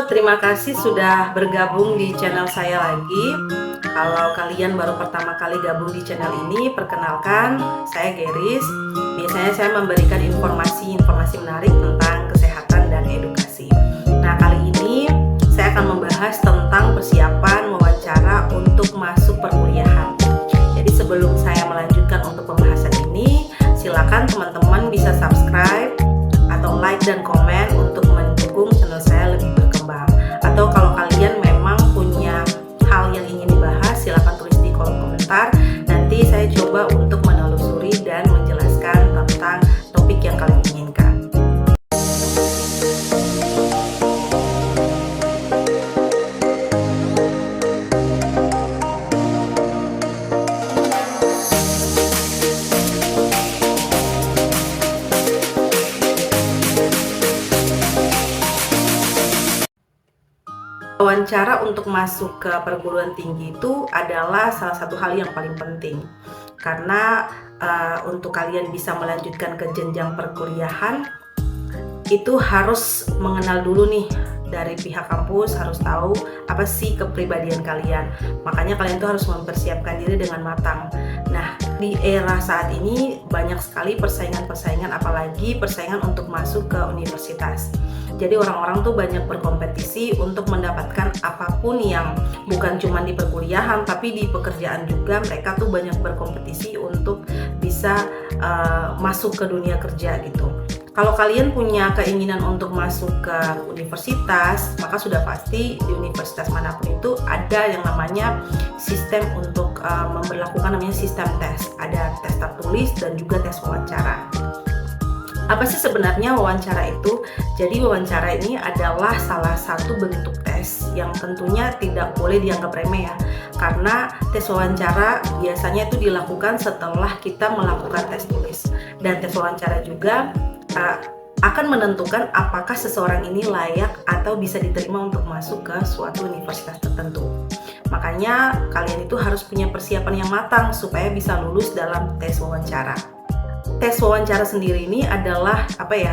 terima kasih sudah bergabung di channel saya lagi. Kalau kalian baru pertama kali gabung di channel ini, perkenalkan, saya Geris. Biasanya saya memberikan informasi menarik tentang kesehatan dan edukasi. Nah, kali ini saya akan membahas tentang persiapan wawancara untuk masuk perkuliahan. Jadi sebelum saya melanjutkan untuk pembahasan ini, silakan teman-teman bisa subscribe atau like dan komen untuk mendukung channel saya lebih berkembang. Atau kalau kalian memang punya hal yang ingin dibahas, silakan tulis di kolom komentar. Nanti saya coba untuk menelusuri dan menjelaskan tentang topik yang kalian inginkan. Wawancara untuk masuk ke perguruan tinggi itu adalah salah satu hal yang paling penting karena untuk kalian bisa melanjutkan ke jenjang perkuliahan itu harus mengenal dulu nih dari pihak kampus, harus tahu apa sih kepribadian kalian. Makanya kalian tuh harus mempersiapkan diri dengan matang. Nah, di era saat ini banyak sekali persaingan-persaingan, apalagi persaingan untuk masuk ke universitas. Jadi orang-orang tuh banyak berkompetisi untuk mendapatkan apapun yang bukan cuma di perkuliahan, tapi di pekerjaan juga mereka tuh banyak berkompetisi untuk bisa masuk ke dunia kerja gitu. Kalau kalian punya keinginan untuk masuk ke universitas, maka sudah pasti di universitas manapun itu ada yang namanya sistem untuk memberlakukan namanya sistem tes. Ada tes tertulis dan juga tes wawancara. Apa sih sebenarnya wawancara itu? Jadi wawancara ini adalah salah satu bentuk tes yang tentunya tidak boleh dianggap remeh ya. Karena tes wawancara biasanya itu dilakukan setelah kita melakukan tes tulis. Dan tes wawancara juga akan menentukan apakah seseorang ini layak atau bisa diterima untuk masuk ke suatu universitas tertentu. Makanya kalian itu harus punya persiapan yang matang supaya bisa lulus dalam tes wawancara. Tes wawancara sendiri ini adalah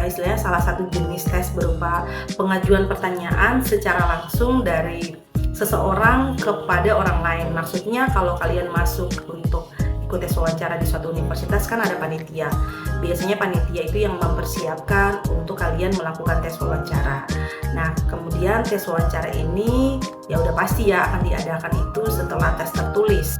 istilahnya salah satu jenis tes berupa pengajuan pertanyaan secara langsung dari seseorang kepada orang lain. Maksudnya kalau kalian masuk untuk ikut tes wawancara di suatu universitas kan ada panitia. Biasanya panitia itu yang mempersiapkan untuk kalian melakukan tes wawancara. Nah, kemudian tes wawancara ini ya udah pasti ya akan diadakan itu setelah tes tertulis.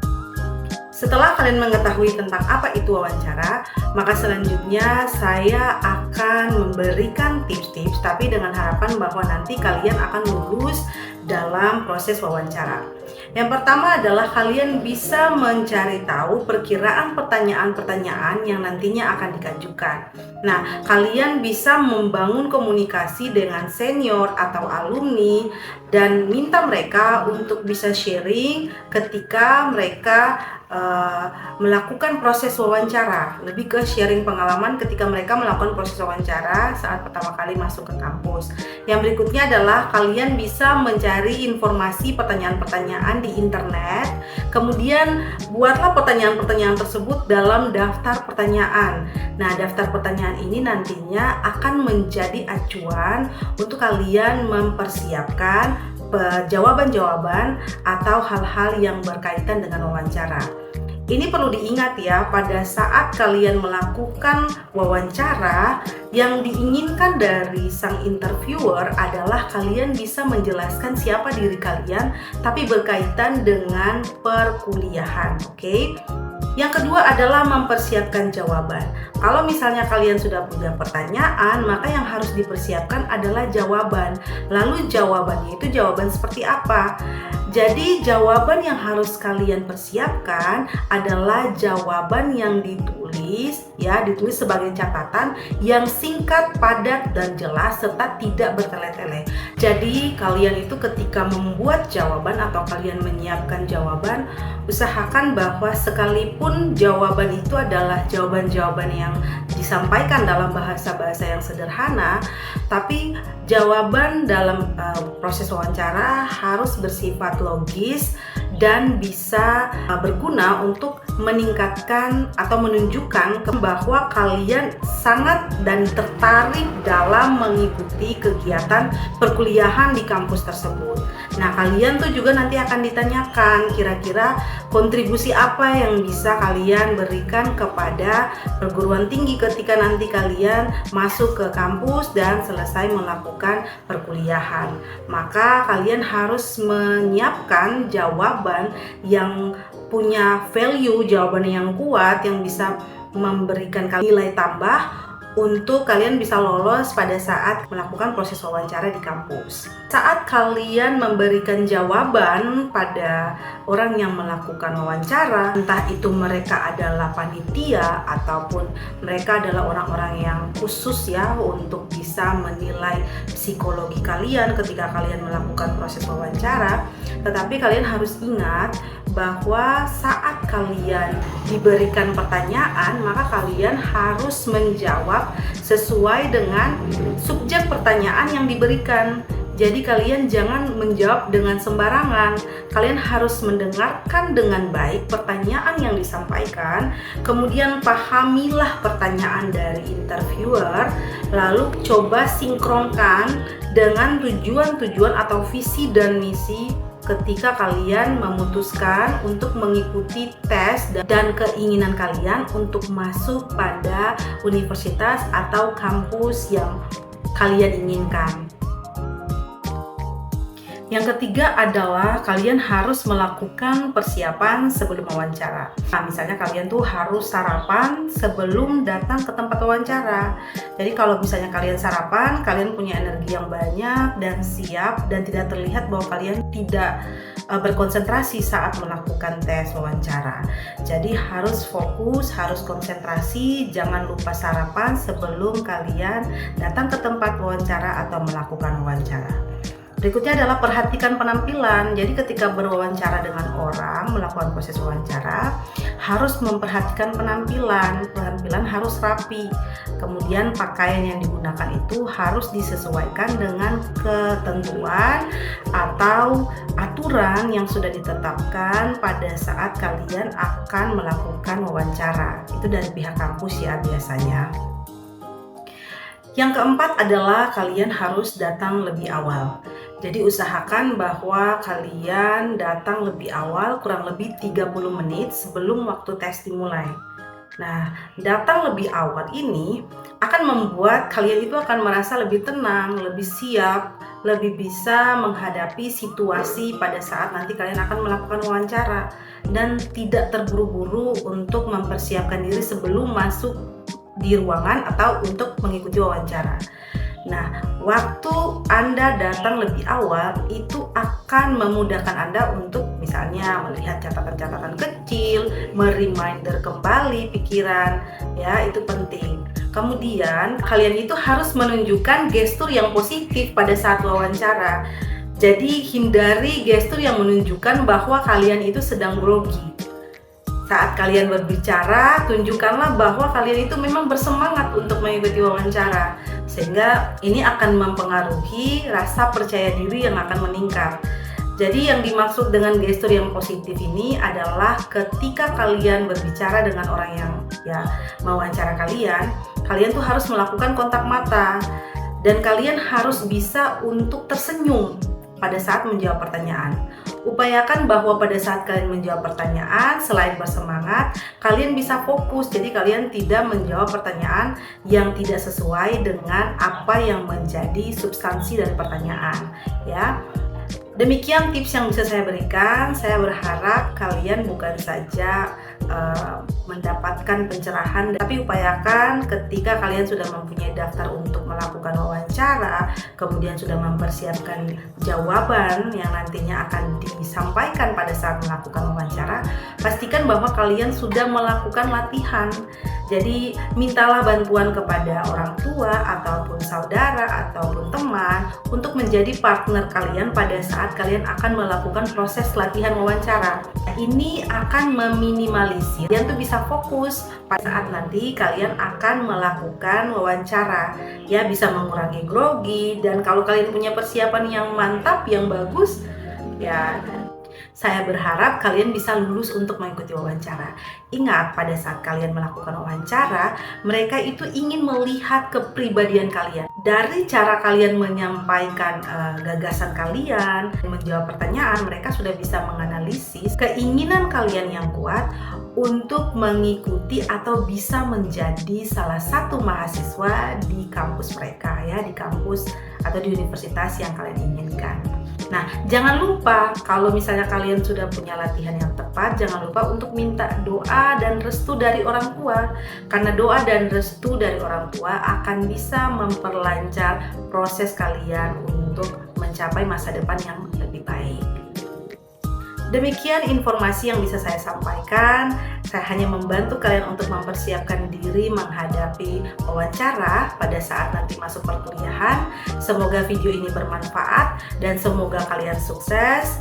Setelah kalian mengetahui tentang apa itu wawancara, maka selanjutnya saya akan memberikan tips-tips tapi dengan harapan bahwa nanti kalian akan lulus dalam proses wawancara. Yang pertama adalah kalian bisa mencari tahu perkiraan pertanyaan-pertanyaan yang nantinya akan dikajukan. Nah, kalian bisa membangun komunikasi dengan senior atau alumni dan minta mereka untuk bisa sharing ketika mereka melakukan proses wawancara, lebih ke sharing pengalaman ketika mereka melakukan proses wawancara saat pertama kali masuk ke kampus. Yang berikutnya adalah kalian bisa mencari informasi pertanyaan-pertanyaan di internet, kemudian buatlah pertanyaan-pertanyaan tersebut dalam daftar pertanyaan. Nah, daftar pertanyaan ini nantinya akan menjadi acuan untuk kalian mempersiapkan jawaban-jawaban atau hal-hal yang berkaitan dengan wawancara. Ini perlu diingat ya, pada saat kalian melakukan wawancara, yang diinginkan dari sang interviewer adalah kalian bisa menjelaskan siapa diri kalian, tapi berkaitan dengan perkuliahan, oke? Yang kedua adalah mempersiapkan jawaban. Kalau misalnya kalian sudah punya pertanyaan, maka yang harus dipersiapkan adalah jawaban. Lalu jawabannya itu jawaban seperti apa? Jadi jawaban yang harus kalian persiapkan adalah jawaban yang ditulis sebagai catatan yang singkat, padat, dan jelas serta tidak bertele-tele. Jadi kalian itu ketika membuat jawaban atau kalian menyiapkan jawaban, usahakan bahwa sekalipun jawaban itu adalah jawaban-jawaban yang disampaikan dalam bahasa-bahasa yang sederhana, tapi jawaban dalam proses wawancara harus bersifat logis dan bisa berguna untuk meningkatkan atau menunjukkan bahwa kalian sangat dan tertarik dalam mengikuti kegiatan perkuliahan di kampus tersebut. Nah, kalian tuh juga nanti akan ditanyakan kira-kira kontribusi apa yang bisa kalian berikan kepada perguruan tinggi ketika nanti kalian masuk ke kampus dan selesai melakukan perkuliahan. Maka kalian harus menyiapkan jawaban yang punya value, jawaban yang kuat yang bisa memberikan nilai tambah untuk kalian bisa lolos pada saat melakukan proses wawancara di kampus. Saat kalian memberikan jawaban pada orang yang melakukan wawancara, entah itu mereka adalah panitia ataupun mereka adalah orang-orang yang khusus ya untuk bisa menilai psikologi kalian ketika kalian melakukan proses wawancara, tetapi kalian harus ingat bahwa saat kalian diberikan pertanyaan, maka kalian harus menjawab sesuai dengan subjek pertanyaan yang diberikan. Jadi kalian jangan menjawab dengan sembarangan. Kalian harus mendengarkan dengan baik pertanyaan yang disampaikan, kemudian pahamilah pertanyaan dari interviewer, lalu coba sinkronkan dengan tujuan-tujuan atau visi dan misi ketika kalian memutuskan untuk mengikuti tes dan keinginan kalian untuk masuk pada universitas atau kampus yang kalian inginkan. Yang ketiga adalah kalian harus melakukan persiapan sebelum wawancara. Nah, misalnya kalian tuh harus sarapan sebelum datang ke tempat wawancara. Jadi kalau misalnya kalian sarapan, kalian punya energi yang banyak dan siap dan tidak terlihat bahwa kalian tidak berkonsentrasi saat melakukan tes wawancara. Jadi harus fokus, harus konsentrasi, jangan lupa sarapan sebelum kalian datang ke tempat wawancara atau melakukan wawancara. Berikutnya adalah perhatikan penampilan. Jadi ketika berwawancara dengan orang, melakukan proses wawancara, harus memperhatikan penampilan. Penampilan harus rapi. Kemudian pakaian yang digunakan itu harus disesuaikan dengan ketentuan atau aturan yang sudah ditetapkan pada saat kalian akan melakukan wawancara. Itu dari pihak kampus ya biasanya. Yang keempat adalah kalian harus datang lebih awal. Jadi usahakan bahwa kalian datang lebih awal, kurang lebih 30 menit sebelum waktu tes dimulai. Nah, datang lebih awal ini akan membuat kalian itu akan merasa lebih tenang, lebih siap, lebih bisa menghadapi situasi pada saat nanti kalian akan melakukan wawancara dan tidak terburu-buru untuk mempersiapkan diri sebelum masuk di ruangan atau untuk mengikuti wawancara. Nah, waktu Anda datang lebih awal itu akan memudahkan Anda untuk misalnya melihat catatan-catatan kecil, mereminder kembali pikiran, ya itu penting. Kemudian kalian itu harus menunjukkan gestur yang positif pada saat wawancara. Jadi hindari gestur yang menunjukkan bahwa kalian itu sedang grogi. Saat kalian berbicara, tunjukkanlah bahwa kalian itu memang bersemangat untuk mengikuti wawancara, sehingga ini akan mempengaruhi rasa percaya diri yang akan meningkat. Jadi yang dimaksud dengan gestur yang positif ini adalah ketika kalian berbicara dengan orang yang mewawancara kalian tuh harus melakukan kontak mata dan kalian harus bisa untuk tersenyum pada saat menjawab pertanyaan. Upayakan bahwa pada saat kalian menjawab pertanyaan, selain bersemangat, kalian bisa fokus. Jadi kalian tidak menjawab pertanyaan yang tidak sesuai dengan apa yang menjadi substansi dari pertanyaan, ya. Demikian tips yang bisa saya berikan. Saya berharap kalian bukan saja mendapatkan pencerahan, tapi upayakan ketika kalian sudah mempunyai daftar untuk melakukan wawancara, kemudian sudah mempersiapkan jawaban yang nantinya akan disampaikan pada saat melakukan wawancara, pastikan bahwa kalian sudah melakukan latihan. Jadi mintalah bantuan kepada orang tua ataupun saudara ataupun teman untuk menjadi partner kalian pada saat kalian akan melakukan proses latihan wawancara. Ini akan meminimalisi kalian tuh bisa fokus pada saat nanti kalian akan melakukan wawancara, ya bisa mengurangi grogi. Dan kalau kalian punya persiapan yang mantap, yang bagus, ya Saya berharap kalian bisa lulus untuk mengikuti wawancara. Ingat, pada saat kalian melakukan wawancara, mereka itu ingin melihat kepribadian kalian. Dari cara kalian menyampaikan gagasan kalian, menjawab pertanyaan, mereka sudah bisa menganalisis keinginan kalian yang kuat untuk mengikuti atau bisa menjadi salah satu mahasiswa di kampus mereka, ya, di kampus atau di universitas yang kalian inginkan. Nah, jangan lupa kalau misalnya kalian sudah punya latihan yang tepat, jangan lupa untuk minta doa dan restu dari orang tua. Karena doa dan restu dari orang tua akan bisa memperlancar proses kalian untuk mencapai masa depan yang lebih baik. Demikian informasi yang bisa saya sampaikan. Saya hanya membantu kalian untuk mempersiapkan diri menghadapi wawancara pada saat nanti masuk perkuliahan. Semoga video ini bermanfaat dan semoga kalian sukses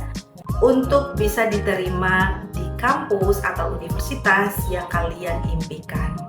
untuk bisa diterima di kampus atau universitas yang kalian impikan.